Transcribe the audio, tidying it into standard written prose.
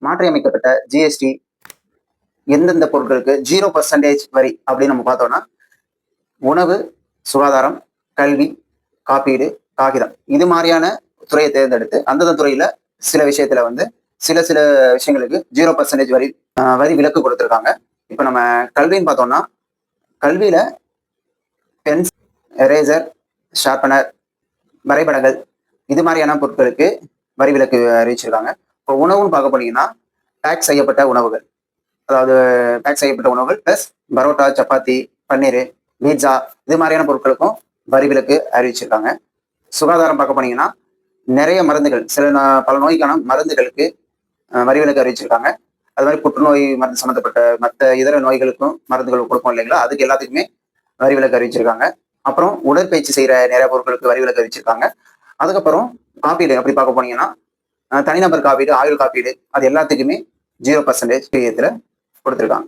மாற்றியமைக்கப்பட்ட ஜிஎஸ்டி எந்தெந்த பொருட்களுக்கு 0% வரி அப்படின்னு நம்ம பார்த்தோம்னா உணவு, சுகாதாரம், கல்வி, காப்பீடு, காகிதம் இது மாதிரியான துறையை தேர்ந்தெடுத்து அந்தந்த துறையில சில விஷயத்துல வந்து சில சில விஷயங்களுக்கு 0% வரி விலக்கு கொடுத்துருக்காங்க. இப்ப நம்ம கல்வின்னு பார்த்தோம்னா கல்வியில பென்ஸ், எரேசர், ஷார்பனர், வரைபடங்கள் இது மாதிரியான பொருட்களுக்கு வரி விலக்கு அறிவிச்சிருக்காங்க. இப்போ உணவுன்னு பார்க்க போனீங்கன்னா பேக் செய்யப்பட்ட உணவுகள், அதாவது பேக் செய்யப்பட்ட உணவுகள் பிளஸ் பரோட்டா, சப்பாத்தி, பன்னீர், பீட்சா இது மாதிரியான பொருட்களுக்கும் வரி விலக்கு அறிவிச்சிருக்காங்க. சுகாதாரம் பார்க்க போனீங்கன்னா நிறைய மருந்துகள் பல நோய்க்கான மருந்துகளுக்கு வரி விலக்கு அறிவிச்சிருக்காங்க. அது மாதிரி புற்றுநோய் மருந்து சம்மந்தப்பட்ட மற்ற இதர நோய்களுக்கும் மருந்துகள் கொடுப்போம் இல்லைங்களா, அதுக்கு எல்லாத்துக்குமே வரி விலக்கு அறிவிச்சிருக்காங்க. அப்புறம் உடற்பயிற்சி செய்யற நிறைய பொருட்களுக்கு வரி விலக்கு அறிவிச்சிருக்காங்க. அதுக்கப்புறம் காப்பீடு அப்படி பார்க்க போனீங்கன்னா தனிநபர் காப்பீடு, ஆயுள் காப்பீடு அது எல்லாத்துக்குமே 0% கொடுத்துருக்காங்க.